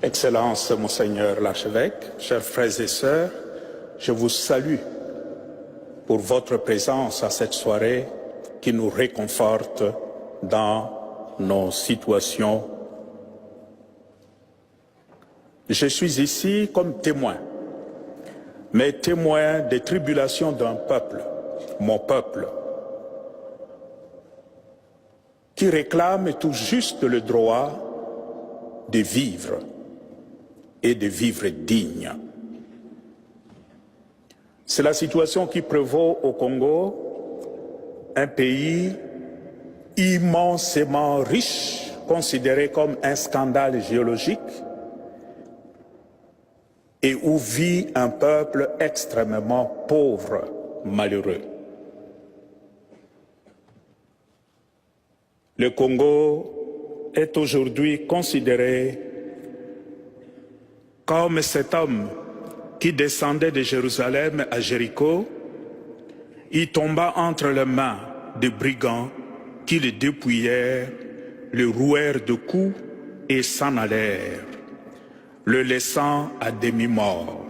Excellences, Monseigneur l'archevêque, chers frères et sœurs, je vous salue pour votre présence à cette soirée qui nous réconforte dans nos situations. Je suis ici comme témoin, mais témoin des tribulations d'un peuple, mon peuple, qui réclame tout juste le droit de vivre et de vivre digne. C'est la situation qui prévaut au Congo, un pays immensément riche, considéré comme un scandale géologique, et où vit un peuple extrêmement pauvre, malheureux. Le Congo est aujourd'hui considéré comme cet homme qui descendait de Jérusalem à Jéricho, il tomba entre les mains des brigands qui le dépouillèrent, le rouèrent de coups et s'en allèrent, le laissant à demi-mort.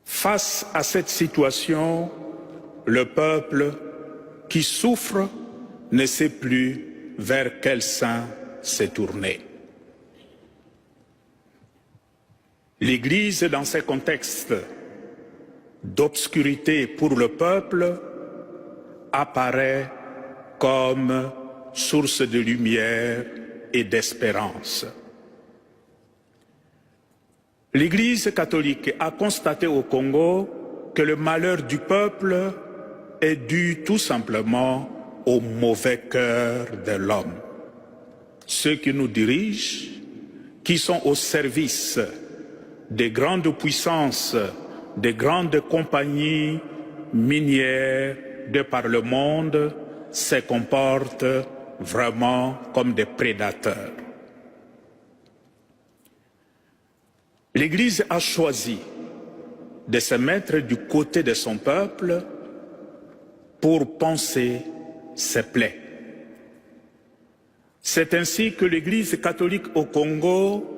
Face à cette situation, le peuple qui souffre ne sait plus vers quel saint se tourner. L'Église, dans ces contextes d'obscurité pour le peuple, apparaît comme source de lumière et d'espérance. L'Église catholique a constaté au Congo que le malheur du peuple est dû tout simplement au mauvais cœur de l'homme. Ceux qui nous dirigent, qui sont au service des grandes puissances, des grandes compagnies minières de par le monde, se comportent vraiment comme des prédateurs. L'Église a choisi de se mettre du côté de son peuple pour panser ses plaies. C'est ainsi que l'Église catholique au Congo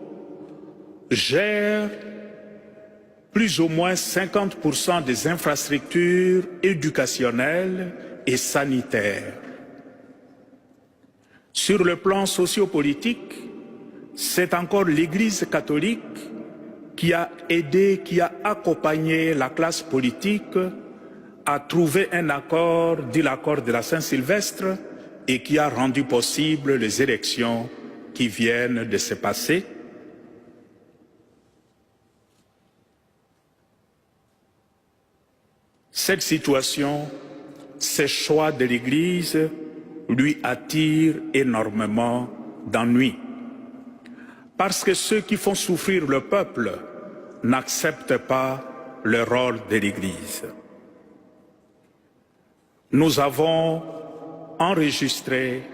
gère plus ou moins 50% des infrastructures éducationnelles et sanitaires. Sur le plan sociopolitique, c'est encore l'Église catholique qui a aidé, qui a accompagné la classe politique à trouver un accord, dit l'accord de la Saint-Sylvestre, et qui a rendu possible les élections qui viennent de se passer. Cette situation, ces choix de l'Église lui attirent énormément d'ennuis. Parce que ceux qui font souffrir le peuple n'acceptent pas le rôle de l'Église. Nous avons enregistré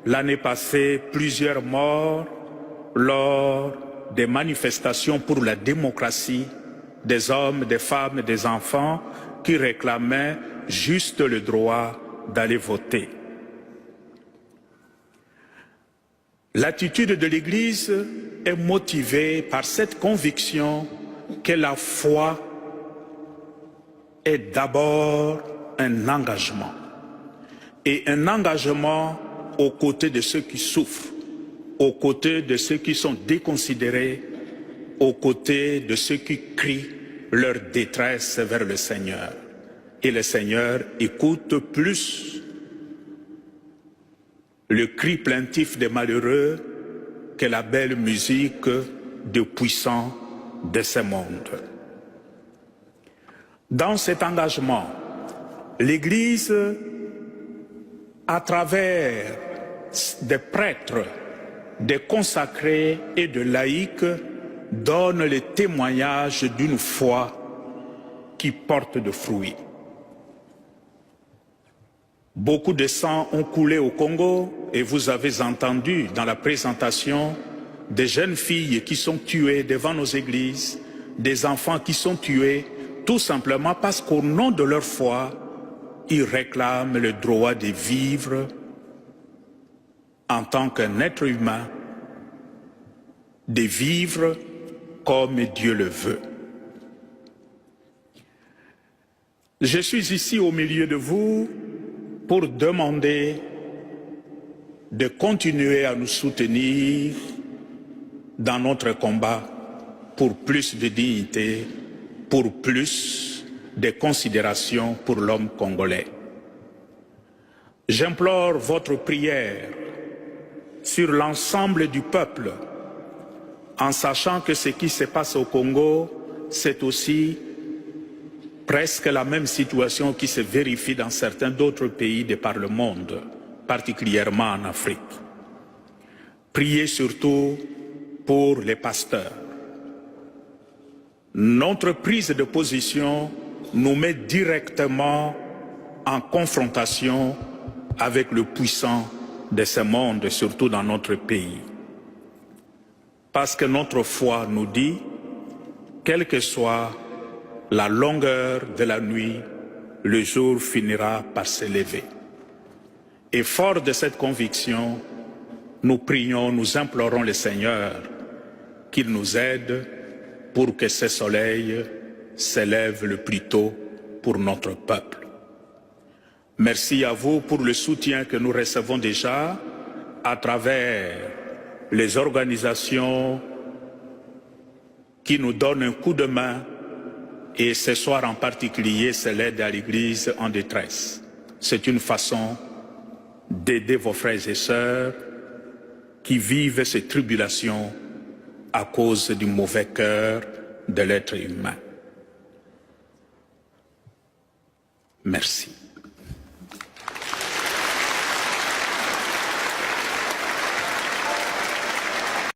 l'année passée plusieurs morts lors des manifestations pour la démocratie des hommes, des femmes, des enfants qui réclamaient juste le droit d'aller voter. L'attitude de l'Église est motivée par cette conviction que la foi est d'abord un engagement, et un engagement aux côtés de ceux qui souffrent, aux côtés de ceux qui sont déconsidérés, aux côtés de ceux qui crient leur détresse vers le Seigneur. Et le Seigneur écoute plus le cri plaintif des malheureux que la belle musique des puissants de ce monde. Dans cet engagement, l'Église, à travers des prêtres, des consacrés et de laïcs, donne le témoignage d'une foi qui porte de fruits. Beaucoup de sang ont coulé au Congo et vous avez entendu dans la présentation des jeunes filles qui sont tuées devant nos églises, des enfants qui sont tués tout simplement parce qu'au nom de leur foi, ils réclament le droit de vivre en tant qu'un être humain de vivre comme Dieu le veut. Je suis ici au milieu de vous pour demander de continuer à nous soutenir dans notre combat pour plus de dignité, pour plus de considération pour l'homme congolais. J'implore votre prière sur l'ensemble du peuple, en sachant que ce qui se passe au Congo, c'est aussi presque la même situation qui se vérifie dans certains d'autres pays de par le monde, particulièrement en Afrique. Priez surtout pour les pasteurs. Notre prise de position nous met directement en confrontation avec le puissant de ce monde, surtout dans notre pays. Parce que notre foi nous dit, quelle que soit la longueur de la nuit, le jour finira par se lever. Et fort de cette conviction, nous prions, nous implorons le Seigneur qu'il nous aide pour que ce soleil s'élève le plus tôt pour notre peuple. Merci à vous pour le soutien que nous recevons déjà à travers les organisations qui nous donnent un coup de main, et ce soir en particulier, c'est l'aide à l'Église en détresse. C'est une façon d'aider vos frères et sœurs qui vivent ces tribulations à cause du mauvais cœur de l'être humain. Merci.